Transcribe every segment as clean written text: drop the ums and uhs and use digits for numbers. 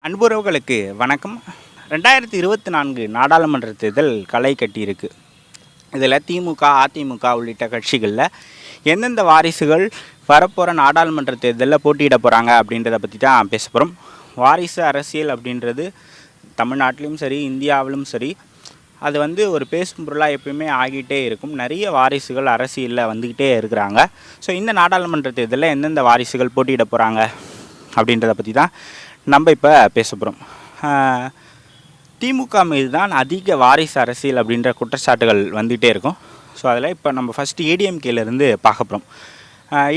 அன்புறவுகளுக்கு வணக்கம். 2024 நாடாளுமன்ற தேர்தல் களை கட்டியிருக்கு. இதில் திமுக, அதிமுக உள்ளிட்ட கட்சிகளில் எந்தெந்த வாரிசுகள் வரப்போகிற நாடாளுமன்ற தேர்தலில் போட்டியிட போகிறாங்க அப்படின்றத பற்றி தான் பேச போகிறோம். வாரிசு அரசியல் அப்படின்றது தமிழ்நாட்டிலும் சரி, இந்தியாவிலும் சரி, அது ஒரு பேசும் பொருளாக எப்பயுமே ஆகிட்டே இருக்கும். நிறைய வாரிசுகள் அரசியலில் வந்துக்கிட்டே இருக்கிறாங்க. ஸோ இந்த நாடாளுமன்ற தேர்தலில் எந்தெந்த வாரிசுகள் போட்டியிட போகிறாங்க அப்படின்றத பற்றி தான் நம்ம இப்போ பேச போகிறோம். திமுக மீது தான் அதிக வாரிசு அரசியல் அப்படின்ற குற்றச்சாட்டுகள் வந்துகிட்டே இருக்கும். ஸோ அதில் இப்போ நம்ம ஃபஸ்ட்டு ஏடிஎம்கேலேருந்து பார்க்க போகிறோம்.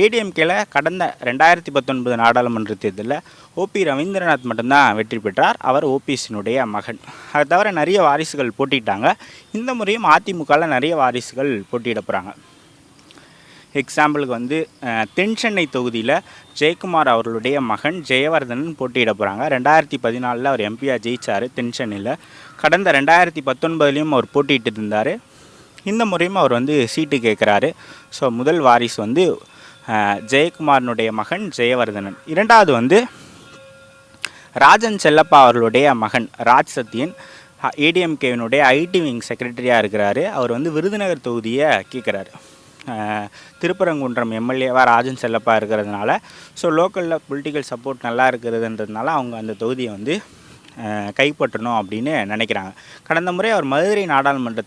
ஏடிஎம்கேல கடந்த 2019 நாடாளுமன்ற தேர்தலில் ஓபி ரவீந்திரநாத் மட்டும்தான் வெற்றி பெற்றார். அவர் ஓபிஎஸ்னுடைய மகன். அதை தவிர நிறைய வாரிசுகள் போட்டிட்டாங்க. இந்த முறையும் அதிமுகவில் நிறைய வாரிசுகள் போட்டியிட போகிறாங்க. எக்ஸாம்பிளுக்கு தென் சென்னை தொகுதியில் ஜெயக்குமார் அவர்களுடைய மகன் ஜெயவர்தனன் போட்டியிட போகிறாங்க. 2014 அவர் எம்பியாக ஜெயித்தார் தென் சென்னையில். கடந்த 2019 அவர் போட்டிட்டு இருந்தார். இந்த முறையும் அவர் சீட்டு கேட்குறாரு. ஸோ முதல் வாரிசு ஜெயக்குமாரனுடைய மகன் ஜெயவர்தனன். இரண்டாவது ராஜன் செல்லப்பா அவர்களுடைய மகன் ராஜ் சத்யன் ஏடிஎம்கேவினுடைய ஐடி விங் செக்ரட்டரியாக இருக்கிறாரு. அவர் விருதுநகர் தொகுதியை கேட்குறாரு. திருப்பரங்குன்றம் எம்எல்ஏவாக ராஜன் செல்லப்பா இருக்கிறதுனால, ஸோ லோக்கலில் பொலிட்டிக்கல் சப்போர்ட் நல்லா இருக்கிறதுன்றதுனால அவங்க அந்த தொகுதியை கைப்பற்றணும் அப்படின்னு நினைக்கிறாங்க. கடந்த முறை அவர் மதுரை நாடாளுமன்ற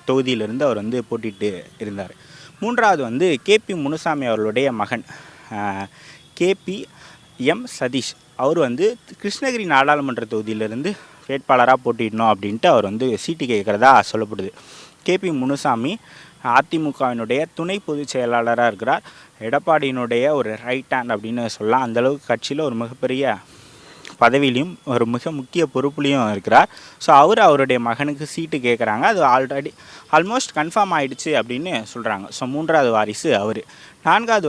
தொகுதியிலிருந்து அவர் போட்டிட்டு இருந்தார். மூன்றாவது கேபி முனுசாமி அவர்களுடைய மகன் கேபி எம் சதீஷ். அவர் கிருஷ்ணகிரி நாடாளுமன்ற தொகுதியிலிருந்து வேட்பாளராக போட்டிடணும் அப்படின்ட்டு அவர் சீட்டு கேட்குறதா சொல்லப்படுது. கேபி முனுசாமி அதிமுகவினுடைய துணை பொதுச் செயலாளராக இருக்கிறார். எடப்பாடியினுடைய ஒரு ரைட் ஹேண்ட் அப்படின்னு சொல்லலாம். அந்தளவுக்கு கட்சியில் ஒரு மிகப்பெரிய பதவியிலையும் ஒரு மிக முக்கிய பொறுப்புலையும் இருக்கிறார். ஸோ அவருடைய மகனுக்கு சீட்டு கேட்குறாங்க. அது ஆல்மோஸ்ட் கன்ஃபார்ம் ஆகிடுச்சு அப்படின்னு சொல்கிறாங்க. ஸோ மூன்றாவது வாரிசு அவர். நான்காவது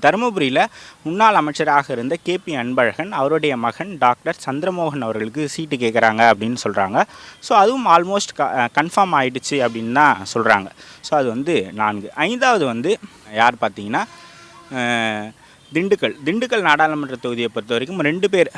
தருமபுரியில் முன்னாள் அமைச்சராக இருந்த கேபி அன்பழகன் அவருடைய மகன் டாக்டர் சந்திரமோகன் அவர்களுக்கு சீட்டு கேட்குறாங்க அப்படின்னு சொல்கிறாங்க. ஸோ அதுவும் ஆல்மோஸ்ட் கன்ஃபார்ம் ஆகிடுச்சு அப்படின்னு தான் சொல்கிறாங்க. ஸோ அது 4. ஐந்தாவது யார் பார்த்தீங்கன்னா திண்டுக்கல் நாடாளுமன்ற தொகுதியை பொறுத்த வரைக்கும் 2 பேர்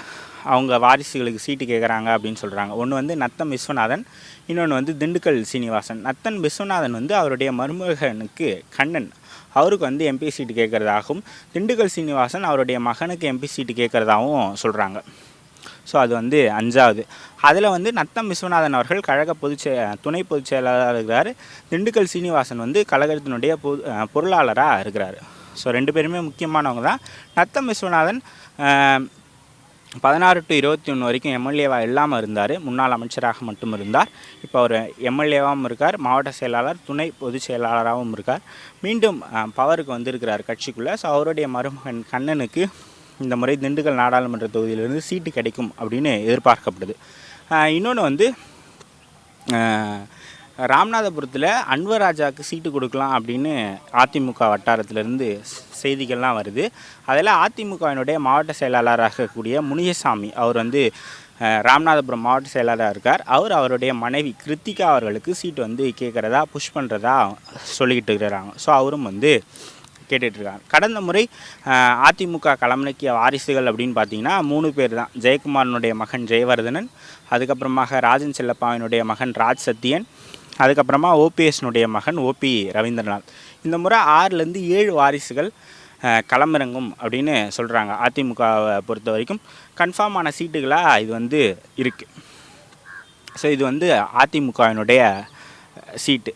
அவங்க வாரிசுகளுக்கு சீட்டு கேட்குறாங்க அப்படின்னு சொல்கிறாங்க. ஒன்று நத்தம் விஸ்வநாதன், இன்னொன்று திண்டுக்கல் சீனிவாசன். நத்தன் விஸ்வநாதன் அவருடைய மருமகனுக்கு கண்ணன் அவருக்கு எம்பி சீட்டு கேட்குறதாகவும், திண்டுக்கல் சீனிவாசன் அவருடைய மகனுக்கு எம்பி சீட்டு கேட்குறதாகவும் சொல்கிறாங்க. ஸோ அது 5வது. அதில் நத்தம் விஸ்வநாதன் அவர்கள் கழக துணை பொதுச் செயலாளராக இருக்கிறார். திண்டுக்கல் சீனிவாசன் கழகத்தினுடைய பொருளாளராக இருக்கிறார். ஸோ 2 பேருமே முக்கியமானவங்க தான். நத்தம் விஸ்வநாதன் 16 to 21 வரைக்கும் எம்எல்ஏவாக இல்லாமல் இருந்தார். முன்னாள் அமைச்சராக மட்டும் இருந்தார். இப்போ அவர் எம்எல்ஏவாகவும் இருக்கார், மாவட்ட செயலாளர், துணை பொதுச் செயலாளராகவும் இருக்கார். மீண்டும் பவருக்கு வந்திருக்கிறார் கட்சிக்குள்ளே. ஸோ அவருடைய மருமகன் கண்ணனுக்கு இந்த முறை திண்டுக்கல் நாடாளுமன்ற தொகுதியிலிருந்து சீட்டு கிடைக்கும் அப்படின்னு எதிர்பார்க்கப்படுது. இன்னொன்று ராமநாதபுரத்தில் அன்வராஜாவுக்கு சீட்டு கொடுக்கலாம் அப்படின்னு அதிமுக வட்டாரத்திலேருந்து செய்திகள்லாம் வருது. அதில் அதிமுகவினுடைய மாவட்ட செயலாளராக இருக்கக்கூடிய முனியசாமி அவர் ராமநாதபுரம் மாவட்ட செயலாளராக இருக்கார். அவருடைய மனைவி கிருத்திகா அவர்களுக்கு சீட்டு கேட்குறதா புஷ் பண்ணுறதா சொல்லிக்கிட்டு இருக்கிறாங்க. ஸோ அவரும் கேட்டுட்ருக்காங்க. கடந்த முறை அதிமுக களமிறக்கிய வாரிசுகள் அப்படின்னு பார்த்தீங்கன்னா 3 பேர் தான். ஜெயக்குமாரனுடைய மகன் ஜெயவர்தனன், அதுக்கப்புறமாக ராஜன் செல்லப்பாவினுடைய மகன் ராஜ் சத்யன், அதுக்கப்புறமா ஓபிஎஸ்னுடைய மகன் ஓபி ரவீந்திரநாத். இந்த முறை 6லேருந்து 7 வாரிசுகள் களமிறங்கும் அப்படின்னு சொல்கிறாங்க. அதிமுகவை பொறுத்த வரைக்கும் கன்ஃபார்மான சீட்டுகளாக இது இருக்குது. ஸோ இது அதிமுகவினுடைய சீட்டு.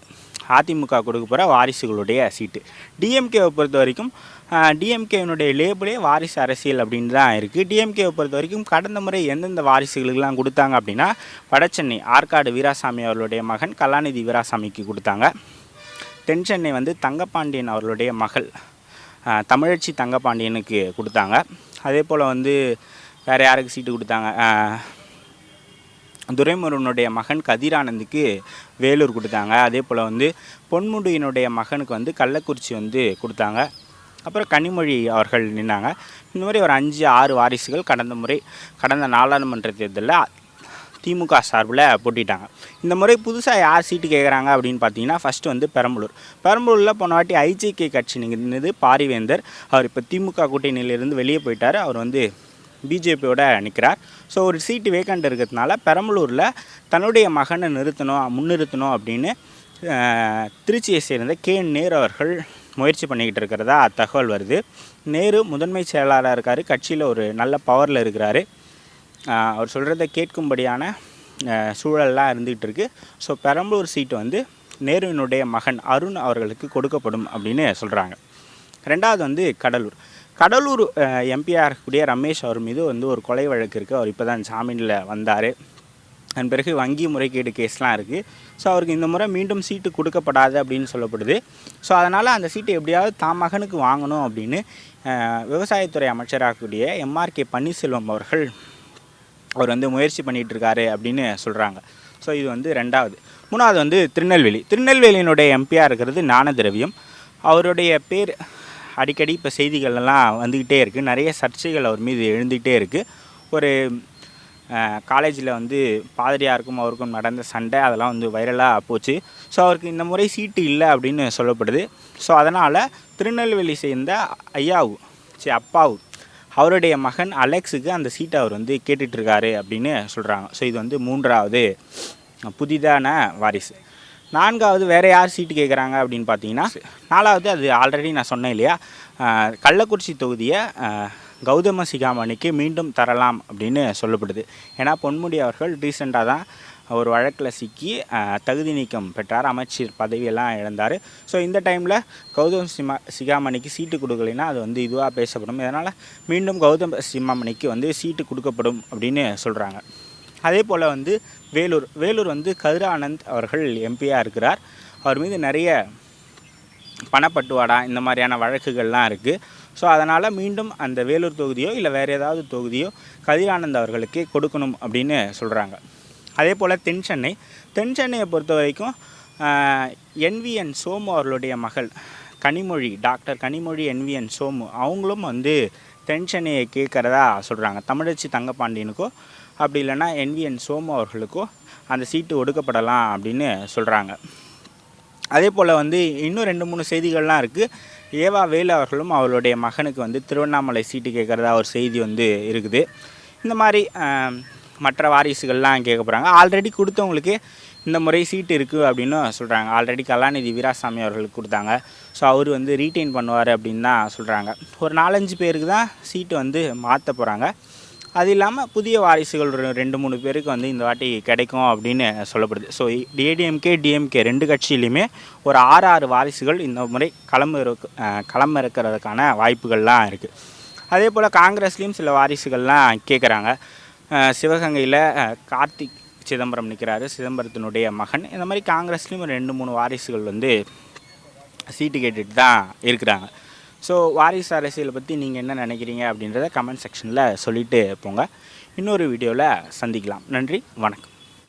அதிமுக கொடுக்க போகிற வாரிசுகளுடைய சீட்டு. டிஎம்கேவை பொறுத்த வரைக்கும் டிஎம்கேவினுடைய லேபிளே வாரிசு அரசியல் அப்படின்னு தான் இருக்குது. டிஎம்கேவை பொறுத்த வரைக்கும் கடந்த முறை எந்தெந்த வாரிசுகளுக்கெல்லாம் கொடுத்தாங்க அப்படின்னா, வடசென்னை ஆற்காடு வீராசாமி அவர்களுடைய மகன் கலாநிதி வீராசாமிக்கு கொடுத்தாங்க. தென் சென்னை தங்கப்பாண்டியன் அவர்களுடைய மகள் தமிழச்சி தங்கப்பாண்டியனுக்கு கொடுத்தாங்க. அதே போல் வேறு யாருக்கு சீட்டு கொடுத்தாங்க, துரைமுருகனுடைய மகன் கதிரானந்துக்கு வேலூர் கொடுத்தாங்க. அதே போல் பொன்முடியினுடைய மகனுக்கு கள்ளக்குறிச்சி கொடுத்தாங்க. அப்புறம் கனிமொழி அவர்கள் நின்னாங்க. இந்த மாதிரி ஒரு 5-6 வாரிசுகள் கடந்த நாடாளுமன்ற தேர்தலில் திமுக சார்பில் போட்டிட்டாங்க. இந்த முறை புதுசாக யார் சீட்டு கேட்குறாங்க அப்படின்னு பார்த்தீங்கன்னா, ஃபஸ்ட்டு பெரம்பலூரில் போன வாட்டி ஐஜேகே கட்சி நின்றது பாரிவேந்தர். அவர் இப்போ திமுக கூட்டணியிலிருந்து வெளியே போயிட்டார். அவர் பிஜேபியோட நிற்கிறார். ஸோ ஒரு சீட்டு வேக்கண்ட் இருக்கிறதுனால பெரம்பலூரில் தன்னுடைய மகனை முன்னிறுத்தணும் அப்படின்னு திருச்சியை சேர்ந்த நேரு அவர்கள் முயற்சி பண்ணிக்கிட்டு இருக்கிறதா தகவல் வருது. நேரு முதன்மை செயலாளராக இருக்கார், கட்சியில் ஒரு நல்ல பவரில் இருக்கிறாரு. அவர் சொல்கிறத கேட்கும்படியான சூழல்லாம் இருந்துகிட்டு இருக்குது. ஸோ பெரம்பலூர் சீட்டு வந்து நேருவினுடைய மகன் அருண் அவர்களுக்கு கொடுக்கப்படும் அப்படின்னு சொல்கிறாங்க. ரெண்டாவது வந்து கடலூர் எம்பியாக இருக்கக்கூடிய ரமேஷ் அவர் மீது வந்து ஒரு கொலை வழக்கு இருக்குது. அவர் இப்போ தான் ஜாமீனில் வந்தார். அதன் பிறகு வங்கி முறைகேடு கேஸ்லாம் இருக்குது. ஸோ அவருக்கு இந்த முறை மீண்டும் சீட்டு கொடுக்கப்படாது அப்படின்னு சொல்லப்படுது. ஸோ அதனால் அந்த சீட்டை எப்படியாவது தாம் மகனுக்கு வாங்கணும் அப்படின்னு விவசாயத்துறை அமைச்சராகக்கூடிய எம்ஆர்கே பன்னீர்செல்வம் அவர் வந்து முயற்சி பண்ணிகிட்ருக்காரு அப்படின்னு சொல்கிறாங்க. ஸோ இது வந்து ரெண்டாவது. மூணாவது வந்து திருநெல்வேலியினுடைய எம்பியாக இருக்கிறது ஞானதிரவியம். அவருடைய பேர் அடிக்கடி இப்போ செய்திகள்லாம் வந்துக்கிட்டே இருக்குது. நிறைய சர்ச்சைகள் அவர் மீது எழுந்துக்கிட்டே இருக்குது. ஒரு காலேஜில் வந்து பாதிரியாருக்கும் அவருக்கும் நடந்த சண்டை அதெல்லாம் வந்து வைரலாக போச்சு. ஸோ அவருக்கு இந்த முறை சீட்டு இல்லை அப்படின்னு சொல்லப்படுது. ஸோ அதனால் திருநெல்வேலி சேர்ந்த அப்பாவு அவருடைய மகன் அலெக்ஸுக்கு அந்த சீட்டை அவர் வந்து கேட்டுட்ருக்காரு அப்படின்னு சொல்கிறாங்க. ஸோ இது வந்து மூன்றாவது புதிதான வாரிசு. நான்காவது வேறு யார் சீட்டு கேட்குறாங்க அப்படின்னு பார்த்தீங்கன்னா, நாலாவது அது ஆல்ரெடி நான் சொன்னேன் இல்லையா, கள்ளக்குறிச்சி தொகுதியை கௌதம சிகாமணிக்கு மீண்டும் தரலாம் அப்படின்னு சொல்லப்படுது. ஏன்னா பொன்முடி அவர்கள் ரீசெண்டாக தான் ஒரு வழக்கில் சிக்கி தகுதி நீக்கம் பெற்றார், அமைச்சர் பதவியெல்லாம் இழந்தார். ஸோ இந்த டைமில் கௌதம் சிகாமணிக்கு சீட்டு கொடுக்கலைன்னா அது வந்து இதுவாக பேசப்படும். இதனால் மீண்டும் கௌதம் சிகாமணிக்கு வந்து சீட்டு கொடுக்கப்படும் அப்படின்னு சொல்கிறாங்க. அதே போல் வந்து வேலூர் வந்து கதிரானந்த் அவர்கள் எம்பியாக இருக்கிறார். அவர் மீது நிறைய பணப்பட்டுவாடா இந்த மாதிரியான வழக்குகள்லாம் இருக்குது. ஸோ அதனால் மீண்டும் அந்த வேலூர் தொகுதியோ இல்லை வேறு ஏதாவது தொகுதியோ கதிரானந்த் அவர்களுக்கு கொடுக்கணும் அப்படின்னு சொல்கிறாங்க. அதே போல் தென் சென்னையை பொறுத்த வரைக்கும் NVN சோமு அவர்களுடைய மகள் டாக்டர் கனிமொழி NVN சோமு அவங்களும் வந்து தென் சென்னையை கேட்குறதா சொல்கிறாங்க. தமிழச்சி தங்கப்பாண்டியனுக்கோ அப்படி இல்லைன்னா NVN சோமு அவர்களுக்கோ அந்த சீட்டு ஒடுக்கப்படலாம் அப்படின்னு சொல்கிறாங்க. அதே போல் வந்து இன்னும் 2-3 செய்திகள்லாம் இருக்குது. ஏவா வேலு அவர்களும் அவளுடைய மகனுக்கு வந்து திருவண்ணாமலை சீட்டு கேட்குறதா ஒரு செய்தி வந்து இருக்குது. இந்த மாதிரி மற்ற வாரிசுகள்லாம் கேட்க போகிறாங்க. ஆல்ரெடி கொடுத்தவங்களுக்கு இந்த முறை சீட்டு இருக்குது அப்படின்னு சொல்கிறாங்க. ஆல்ரெடி கலாநிதி வீராசாமி அவர்களுக்கு கொடுத்தாங்க. ஸோ அவர் வந்து ரீட்டைன் பண்ணுவார் அப்படின்னு தான் சொல்கிறாங்க. ஒரு 4-5 பேருக்கு தான் சீட்டு வந்து மாற்ற போகிறாங்க. அது இல்லாமல் புதிய வாரிசுகள் 2-3 பேருக்கு வந்து இந்த வாட்டி கிடைக்கும் அப்படின்னு சொல்லப்படுது. ஸோ ADMK DMK 2 கட்சியிலையுமே ஒரு 6 வாரிசுகள் இந்த முறை களமிறக்கிறதுக்கான வாய்ப்புகள்லாம் இருக்குது. அதே போல் காங்கிரஸ்லேயும் சில வாரிசுகள்லாம் கேட்குறாங்க. சிவகங்கையில் கார்த்திக் சிதம்பரம் நிற்கிறாரு, சிதம்பரத்தினுடைய மகன். இந்த மாதிரி காங்கிரஸ்லேயும் 2-3 வாரிசுகள் வந்து சீட்டு கேட்டுட்டு தான் இருக்கிறாங்க. ஸோ வாரிசு அரசியலை பற்றி நீங்கள் என்ன நினைக்கிறீங்க அப்படின்றத கமெண்ட் செக்ஷனில் சொல்லிவிட்டு போங்க. இன்னொரு வீடியோவில் சந்திக்கலாம். நன்றி, வணக்கம்.